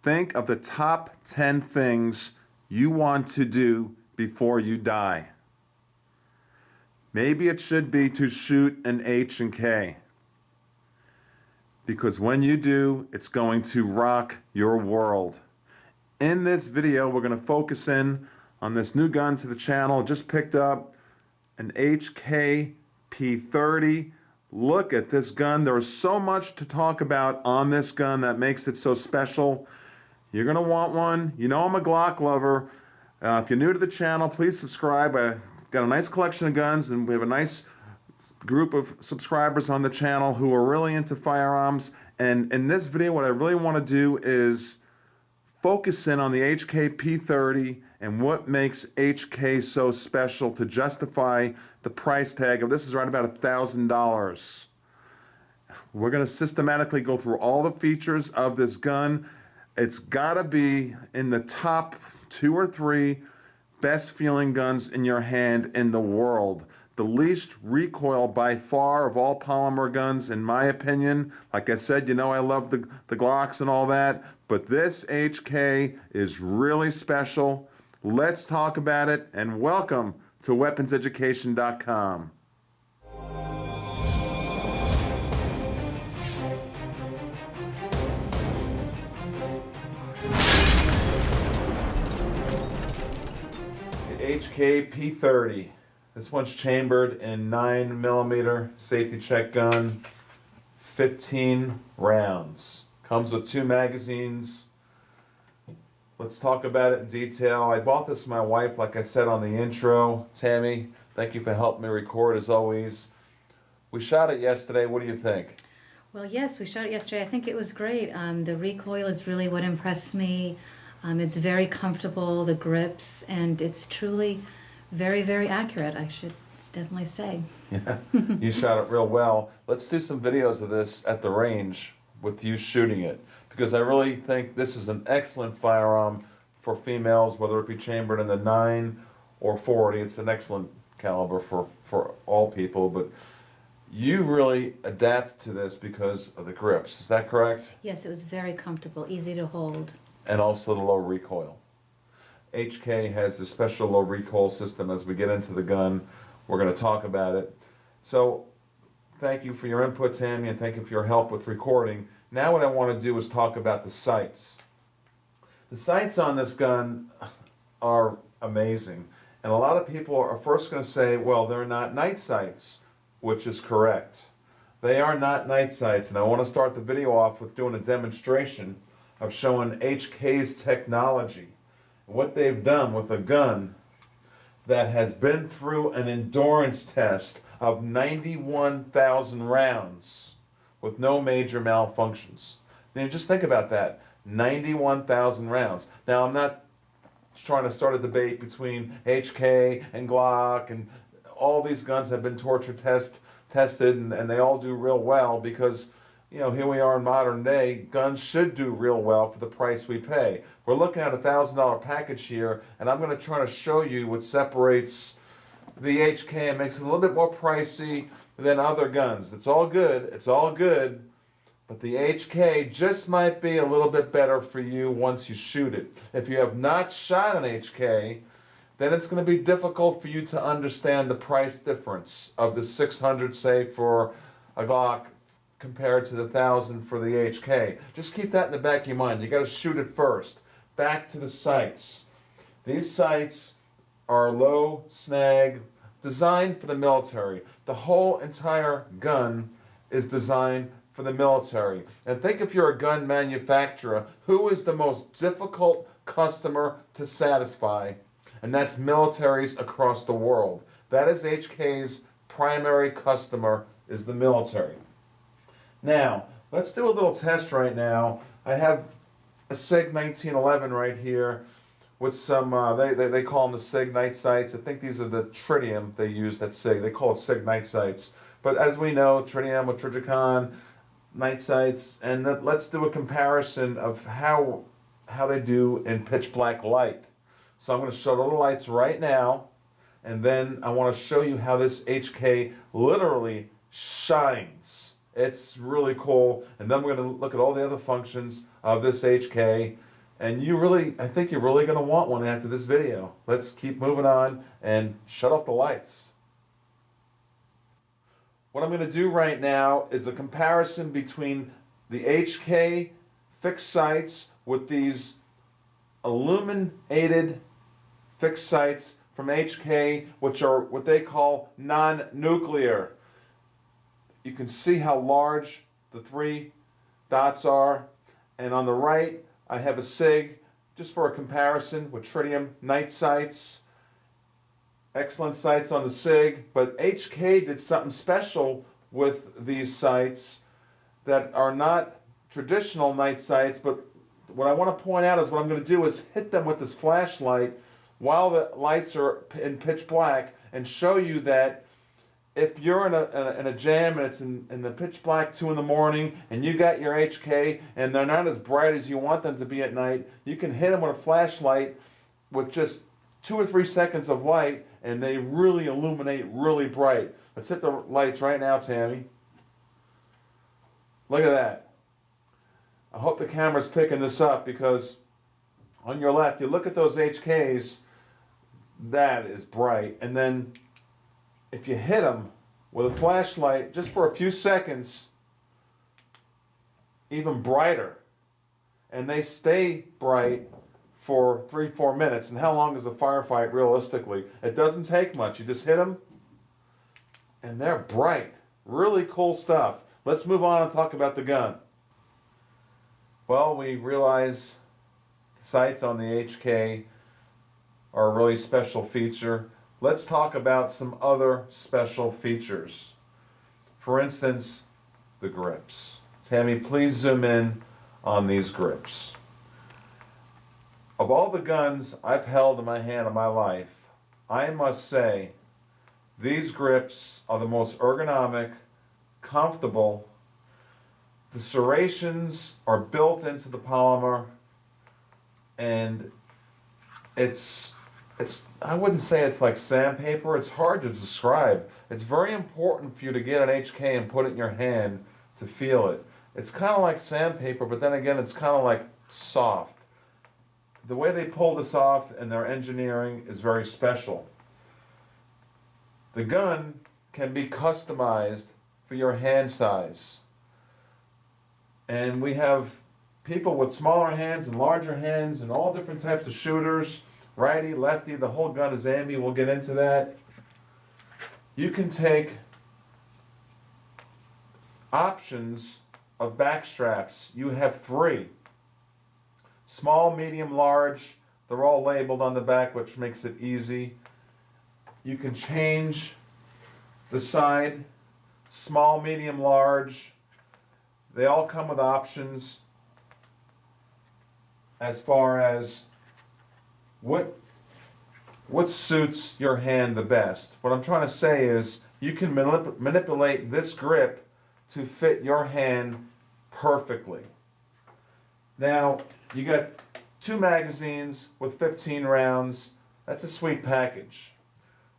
Think of the top 10 things you want to do before you die. Maybe it should be to shoot an H&K. Because when you do, it's going to rock your world. In this video, we're going to focus in on this new gun to the channel. Just picked up an HK P30. Look at this gun. There is so much to talk about on this gun that makes it so special. You're going to want one. You know I'm a Glock lover. If you're new to the channel, please subscribe. I've got a nice collection of guns, and we have a nice group of subscribers on the channel who are really into firearms. And in this video, what I really want to do is focus in on the HK P30 and what makes HK so special to justify the price tag of this is right about $1,000. We're going to systematically go through all the features of this gun. It's got to be in the top 2 or 3 best feeling guns in your hand in the world. The least recoil by far of all polymer guns, in my opinion. Like I said, you know I love the Glocks and all that, but this HK is really special. Let's talk about it, and welcome to WeaponsEducation.com. HK P30. This one's chambered in 9mm safety check gun, 15 rounds. Comes with 2 magazines. Let's talk about it in detail. I bought this for my wife, like I said on the intro. Tammy, thank you for helping me record as always. We shot it yesterday. What do you think? Well, yes, we shot it yesterday. I think it was great. The recoil is really what impressed me. It's very comfortable, the grips, and it's truly very, very accurate, I should definitely say. Yeah, you shot it real well. Let's do some videos of this at the range with you shooting it, because I really think this is an excellent firearm for females, whether it be chambered in the 9 or 40. It's an excellent caliber for all people, but you really adapt to this because of the grips. Is that correct? Yes, it was very comfortable, easy to hold. And also the low recoil. HK has a special low recoil system. As we get into the gun, we're going to talk about it. So thank you for your input, Tammy, and thank you for your help with recording. Now what I want to do is talk about the sights. The sights on this gun are amazing. And a lot of people are first going to say, well, they're not night sights, which is correct. They are not night sights, and I want to start the video off with doing a demonstration of showing HK's technology. What they've done with a gun that has been through an endurance test of 91,000 rounds with no major malfunctions. Now just think about that, 91,000 rounds. Now I'm not trying to start a debate between HK and Glock, and all these guns have been torture tested and they all do real well because, you know, here we are in modern day, guns should do real well for the price we pay. We're looking at a $1,000 package here, and I'm going to try to show you what separates the HK and makes it a little bit more pricey than other guns. It's all good, but the HK just might be a little bit better for you once you shoot it. If you have not shot an HK, then it's going to be difficult for you to understand the price difference of the 600, say, for a Glock compared to the 1,000 for the HK. Just keep that in the back of your mind. You got to shoot it first. Back to the sights. These sights are low snag, designed for the military. The whole entire gun is designed for the military. And think if you're a gun manufacturer, who is the most difficult customer to satisfy? And that's militaries across the world. That is HK's primary customer, is the military. Now, let's do a little test right now. I have a SIG 1911 right here with some, they call them the SIG night sights. I think these are the tritium they use at SIG. They call it SIG night sights. But as we know, tritium with Trijicon night sights. And let's do a comparison of how they do in pitch black light. So I'm going to show the lights right now. And then I want to show you how this HK literally shines. It's really cool. And then we're going to look at all the other functions of this HK. And I think you're really going to want one after this video. Let's keep moving on and shut off the lights. What I'm going to do right now is a comparison between the HK fixed sights with these illuminated fixed sights from HK, which are what they call non-nuclear. You can see how large the 3 dots are, and on the right I have a SIG just for a comparison with tritium night sights. Excellent sights on the SIG, but HK did something special with these sights that are not traditional night sights, but what I want to point out is what I'm going to do is hit them with this flashlight while the lights are in pitch black and show you that if you're in a jam and it's in the pitch black 2 in the morning and you got your HK and they're not as bright as you want them to be at night, you can hit them with a flashlight with just 2 or 3 seconds of light and they really illuminate really bright. Let's hit the lights right now, Tammy. Look at that. I hope the camera's picking this up because on your left, you look at those HKs, that is bright. And then if you hit them with a flashlight just for a few seconds, even brighter. And they stay bright for 3-4 minutes. And how long is a firefight realistically? It doesn't take much. You just hit them and they're bright. Really cool stuff. Let's move on and talk about the gun. Well, we realize the sights on the HK are a really special feature. Let's talk about some other special features. For instance, the grips. Tammy, please zoom in on these grips. Of all the guns I've held in my hand in my life, I must say these grips are the most ergonomic, comfortable. The serrations are built into the polymer, and it's I wouldn't say it's like sandpaper. It's hard to describe. It's very important for you to get an HK and put it in your hand to feel it. It's kind of like sandpaper, but then again, it's kind of like soft. The way they pull this off and their engineering is very special. The gun can be customized for your hand size. And we have people with smaller hands and larger hands and all different types of shooters, righty, lefty, the whole gun is ambi, we'll get into that. You can take options of back straps. You have 3. Small, medium, large. They're all labeled on the back, which makes it easy. You can change the side, small, medium, large. They all come with options as far as what suits your hand the best. What I'm trying to say is you can manipulate this grip to fit your hand perfectly. Now, you got 2 magazines with 15 rounds. That's a sweet package.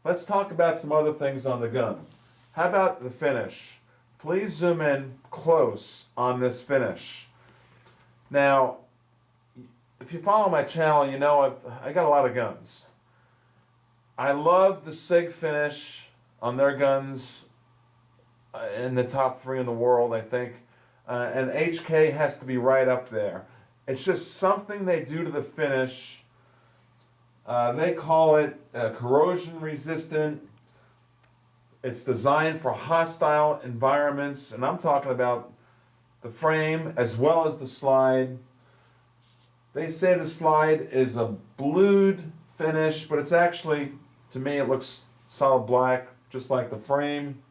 Let's talk about some other things on the gun. How about the finish? Please zoom in close on this finish. Now, if you follow my channel, you know I got a lot of guns. I love the SIG finish on their guns in the top 3 in the world, I think. And HK has to be right up there. It's just something they do to the finish. They call it corrosion resistant. It's designed for hostile environments, and I'm talking about the frame as well as the slide. They say the slide is a blued finish, but it's actually, to me, it looks solid black, just like the frame.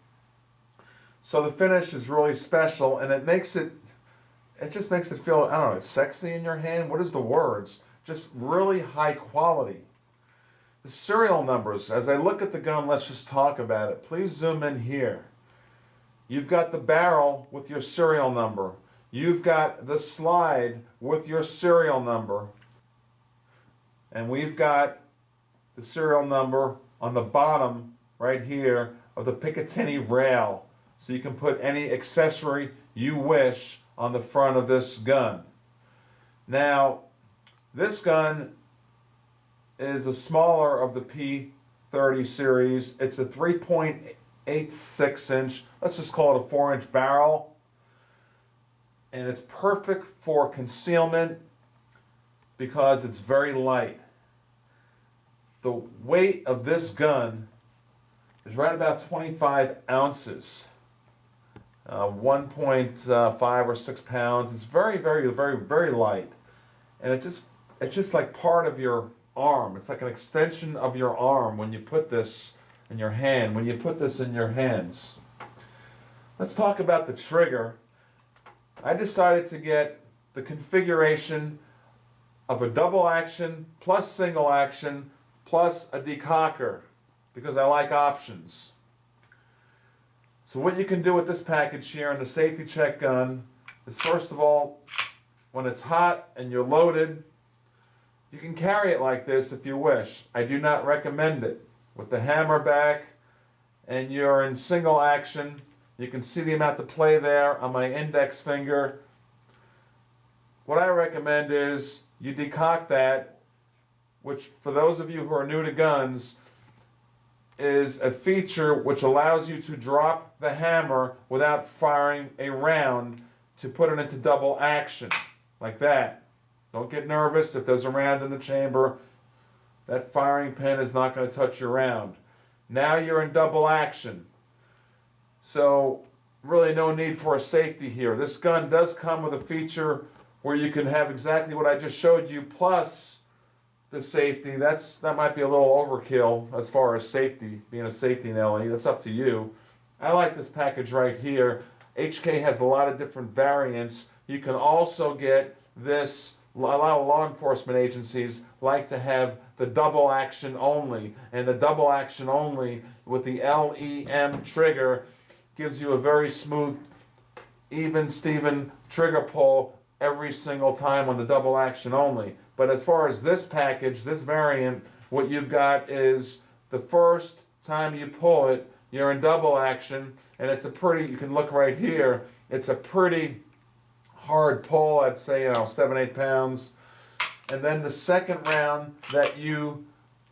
So the finish is really special, and it just makes it feel, I don't know, sexy in your hand. What is the words? Just really high quality. The serial numbers, as I look at the gun, let's just talk about it. Please zoom in here. You've got the barrel with your serial number. You've got the slide with your serial number. And we've got the serial number on the bottom right here of the Picatinny rail. So you can put any accessory you wish on the front of this gun. Now, This gun is a smaller of the P30 series. It's a 3.86 inch, let's just call it a 4-inch barrel. And it's perfect for concealment because it's very light. The weight of this gun is right about 25 ounces. 1.5 or 6 pounds. It's very, very, very, very light. And it's just like part of your arm. It's like an extension of your arm when you put this in your hand, when you put this in your hands. Let's talk about the trigger. I decided to get the configuration of a double action plus single action plus a decocker because I like options. So what you can do with this package here in the safety check gun is, first of all, when it's hot and you're loaded, you can carry it like this if you wish. I do not recommend it. With the hammer back and you're in single action, you can see the amount of play there on my index finger. What I recommend is you decock that, which for those of you who are new to guns, is a feature which allows you to drop the hammer without firing a round to put it into double action, like that. Don't get nervous if there's a round in the chamber. That firing pin is not going to touch your round. Now you're in double action. So really no need for a safety here. This gun does come with a feature where you can have exactly what I just showed you plus the safety. That might be a little overkill as far as safety, being a safety Nelly. That's up to you. I like this package right here. HK has a lot of different variants. You can also get this. A lot of law enforcement agencies like to have the double action only, and the double action only with the LEM trigger gives you a very smooth, even Steven trigger pull every single time on the double action only. But as far as this package, this variant, what you've got is the first time you pull it, you're in double action, and it's a pretty, you can look right here, it's a pretty hard pull, I'd say, 7-8 pounds. And then the second round that you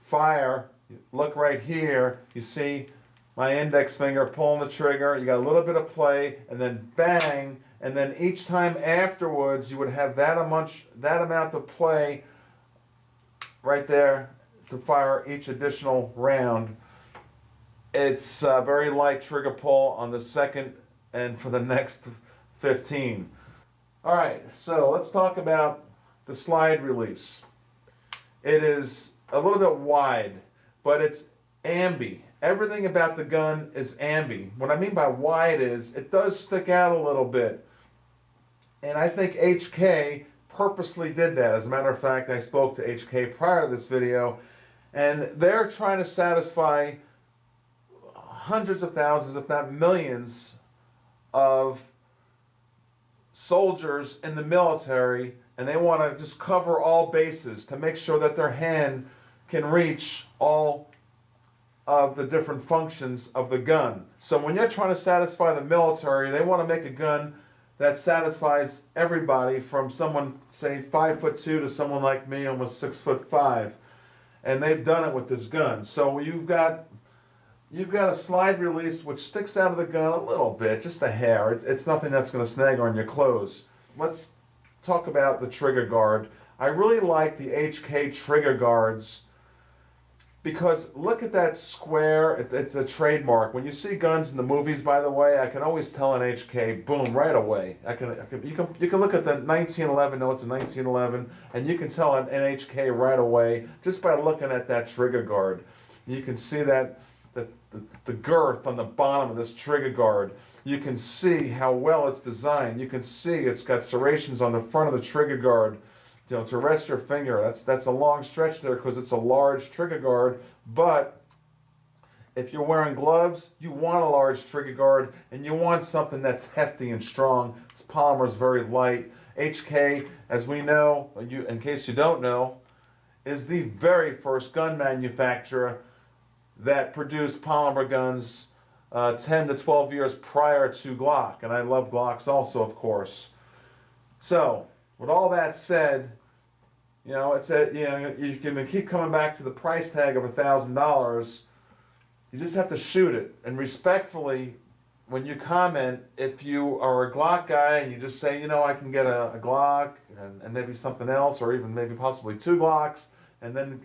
fire, look right here, you see my index finger pulling the trigger, you got a little bit of play, and then bang, and then each time afterwards you would have that amount of play right there to fire each additional round. It's a very light trigger pull on the second and for the next 15. Alright, so let's talk about the slide release. It is a little bit wide, but it's ambi. Everything about the gun is ambi. What I mean by wide is it does stick out a little bit. And I think HK purposely did that. As a matter of fact, I spoke to HK prior to this video, and they're trying to satisfy hundreds of thousands, if not millions, of soldiers in the military, and they want to just cover all bases to make sure that their hand can reach all of the different functions of the gun. So when you're trying to satisfy the military, they want to make a gun that satisfies everybody, from someone, say, 5'2" to someone like me, almost 6'5", and they've done it with this gun. So you've got a slide release which sticks out of the gun a little bit, just a hair. It's nothing that's going to snag on your clothes. Let's talk about the trigger guard. I really like the HK trigger guards because look at that square. It's a trademark. When you see guns in the movies, by the way, I can always tell an HK, boom, right away. You can look at the 1911 notes in 1911, and you can tell an HK right away just by looking at that trigger guard. You can see that the girth on the bottom of this trigger guard. You can see how well it's designed. You can see it's got serrations on the front of the trigger guard, to rest your finger. That's a long stretch there because it's a large trigger guard. But if you're wearing gloves, you want a large trigger guard, and you want something that's hefty and strong. This polymer is very light. HK, as we know, in case you don't know, is the very first gun manufacturer that produced polymer guns 10 to 12 years prior to Glock. And I love Glocks also, of course. So, with all that said, You know, you can keep coming back to the price tag of $1,000. You just have to shoot it. And respectfully, when you comment, if you are a Glock guy and you just say, you know, I can get a Glock and maybe something else, or even maybe possibly 2 Glocks, and then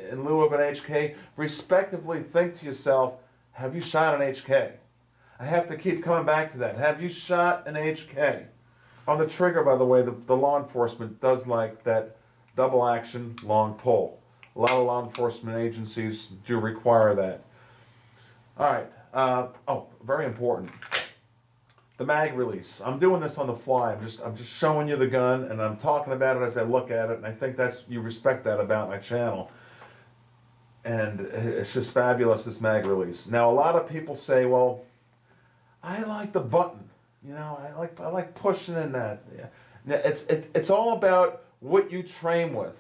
in lieu of an HK, respectively think to yourself, have you shot an HK? I have to keep coming back to that. Have you shot an HK? On the trigger, by the way, the law enforcement does like that double action long pull. A lot of law enforcement agencies do require that. All right. Oh, very important. The mag release. I'm doing this on the fly. I'm just showing you the gun, and I'm talking about it as I look at it, and I think you respect that about my channel. And it's just fabulous, this mag release. Now, a lot of people say, well, I like the button. You know, I like pushing in that. Yeah. Now, it's all about what you train with.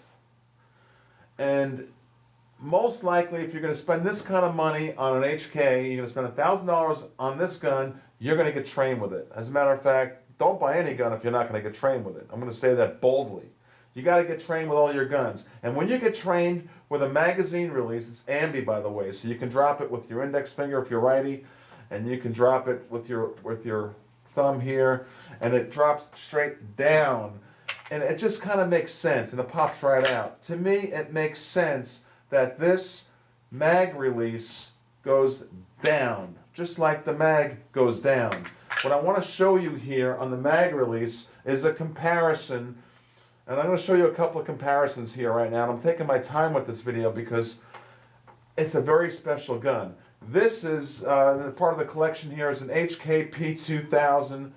And most likely, if you're going to spend this kind of money on an HK, you're going to spend $1,000 on this gun, you're going to get trained with it. As a matter of fact, don't buy any gun if you're not going to get trained with it. I'm going to say that boldly. You got to get trained with all your guns. And when you get trained with a magazine release, it's ambi, by the way, so you can drop it with your index finger if you're righty, and you can drop it with your thumb here, and it drops straight down. And it just kind of makes sense, and it pops right out. To me, it makes sense that this mag release goes down, just like the mag goes down. What I want to show you here on the mag release is a comparison, and I'm going to show you a couple of comparisons here right now. And I'm taking my time with this video because it's a very special gun. This is part of the collection here is an HK P2000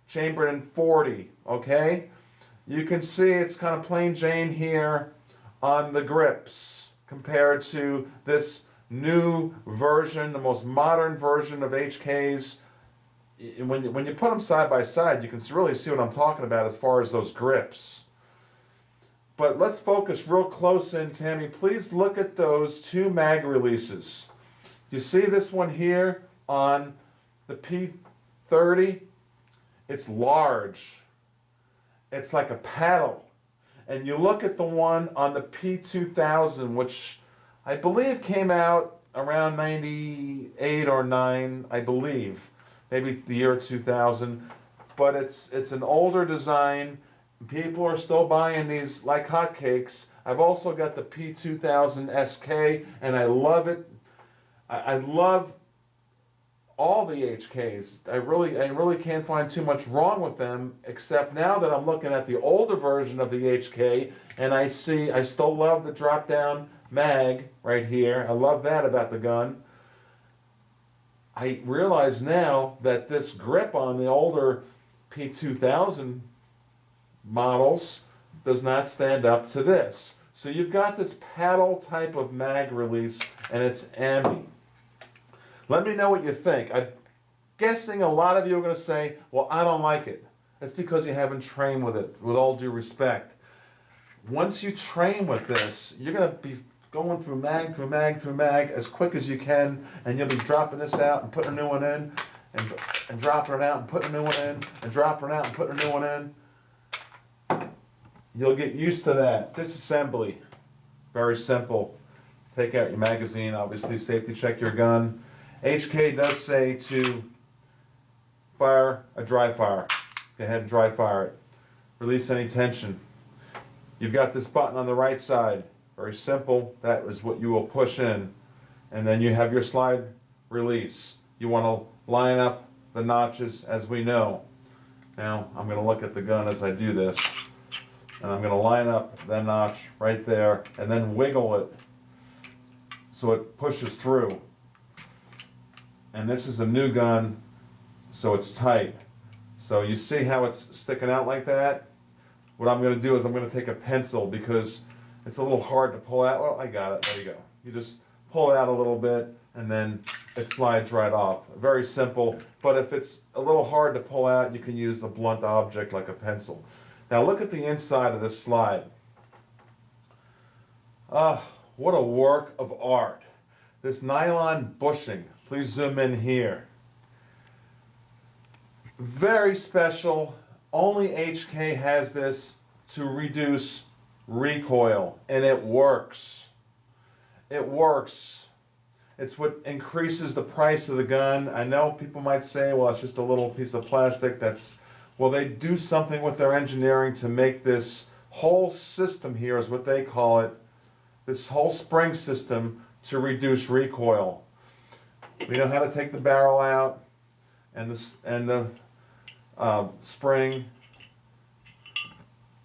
chambered in 40, okay? You can see it's kind of plain Jane here on the grips compared to this new version, the most modern version of HKs. When you put them side by side, you can really see what I'm talking about as far as those grips. But let's focus real close in, Tammy. Please look at those 2 mag releases. You see this one here on the P30? It's large. It's like a paddle. And you look at the one on the P2000, which I believe came out around 98 or 9, I believe. Maybe the year 2000. But it's an older design. People are still buying these like hotcakes. I've also got the P2000 SK, and I love it. I love all the HKs. I really can't find too much wrong with them, except now that I'm looking at the older version of the HK, and I still love the drop-down mag right here. I love that about the gun. I realize now that this grip on the older P2000 models does not stand up to this. So you've got this paddle type of mag release, and it's ambi. Let me know what you think. I'm guessing a lot of you are going to say, well, I don't like it. That's because you haven't trained with it, with all due respect. Once you train with this, you're going to be going through mag, through mag, through mag as quick as you can, and you'll be dropping this out and putting a new one in, and dropping it out and putting a new one in, and dropping it out and putting a new one in. You'll get used to that. Disassembly, very simple. Take out your magazine, obviously safety check your gun. HK does say to fire a dry fire. Go ahead and dry fire it. Release any tension. You've got this button on the right side. Very simple. That is what you will push in. And then you have your slide release. You want to line up the notches as we know. Now I'm going to look at the gun as I do this. And I'm going to line up that notch right there and then wiggle it so it pushes through. And this is a new gun, so it's tight. So you see how it's sticking out like that? What I'm going to do is I'm going to take a pencil because it's a little hard to pull out. Well, I got it. There you go. You just pull it out a little bit and then it slides right off. Very simple, but if it's a little hard to pull out, you can use a blunt object like a pencil. Now look at the inside of this slide. What a work of art. This nylon bushing. Please zoom in here. Very special. Only HK has this to reduce recoil, and it works. It works. It's what increases the price of the gun. I know people might say, well, it's just a little piece of plastic. Well, they do something with their engineering to make this whole system here, is what they call it, this whole spring system to reduce recoil. We know how to take the barrel out and the spring,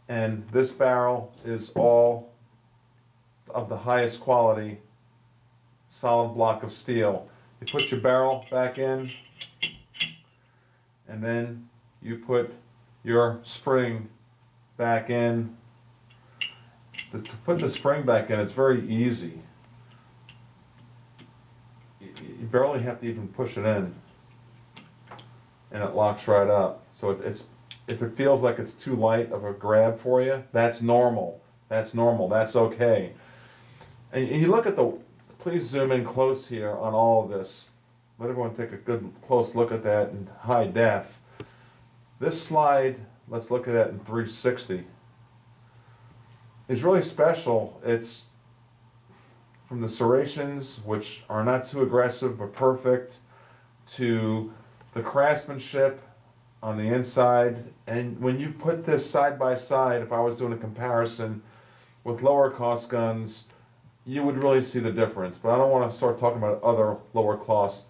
and this barrel is all of the highest quality solid block of steel. You put your barrel back in, and then you put your spring back in. To put the spring back in, it's very easy. You barely have to even push it in, and it locks right up. So if it feels like it's too light of a grab for you, that's normal. That's normal. That's okay. And you look at please zoom in close here on all of this. Let everyone take a good close look at that in high def. This slide, let's look at that in 360, is really special. It's from the serrations, which are not too aggressive but perfect, to the craftsmanship on the inside. And when you put this side by side, if I was doing a comparison with lower cost guns, you would really see the difference. But I don't want to start talking about other lower cost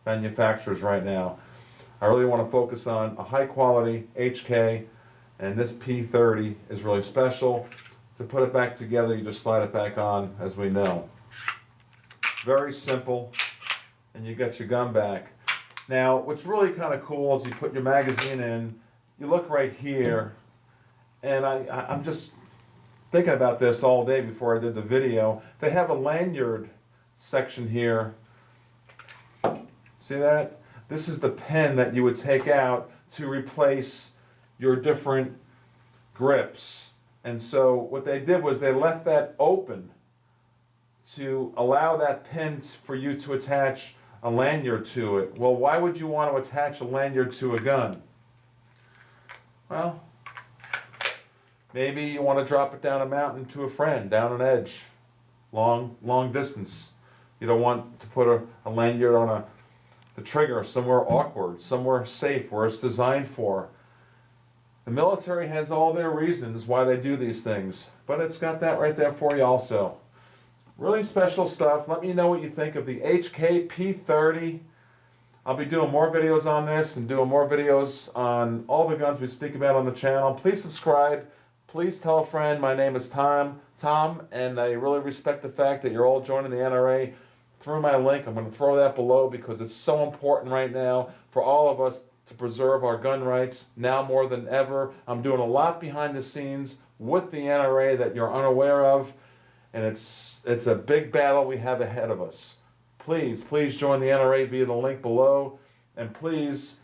manufacturers right now. I really want to focus on a high quality HK, and this P30 is really special. To put it back together, you just slide it back on, as we know. Very simple, and you get your gun back. Now, what's really kind of cool is you put your magazine in, you look right here, and I'm just thinking about this all day before I did the video. They have a lanyard section here. See that? This is the pin that you would take out to replace your different grips. And so what they did was they left that open to allow that pin for you to attach a lanyard to it. Well, why would you want to attach a lanyard to a gun? Well, maybe you want to drop it down a mountain to a friend, down an edge, long distance. You don't want to put a lanyard on the trigger somewhere awkward, somewhere safe, where it's designed for. The military has all their reasons why they do these things, but it's got that right there for you also. Really special stuff. Let me know what you think of the HK P30. I'll be doing more videos on this and doing more videos on all the guns we speak about on the channel. Please subscribe. Please tell a friend. My name is Tom, and I really respect the fact that you're all joining the NRA through my link. I'm going to throw that below because it's so important right now for all of us to preserve our gun rights now more than ever. I'm doing a lot behind the scenes with the NRA that you're unaware of, and it's a big battle we have ahead of us. Please join the NRA via the link below, and please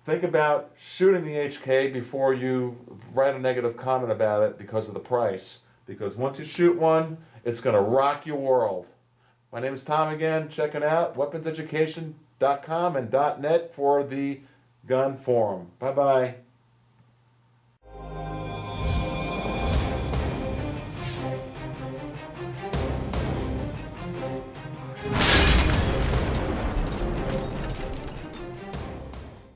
think about shooting the HK before you write a negative comment about it because of the price. Because once you shoot one, it's going to rock your world. My name is Tom again, checking out WeaponsEducation.com and .net for the gun forum. Bye-bye.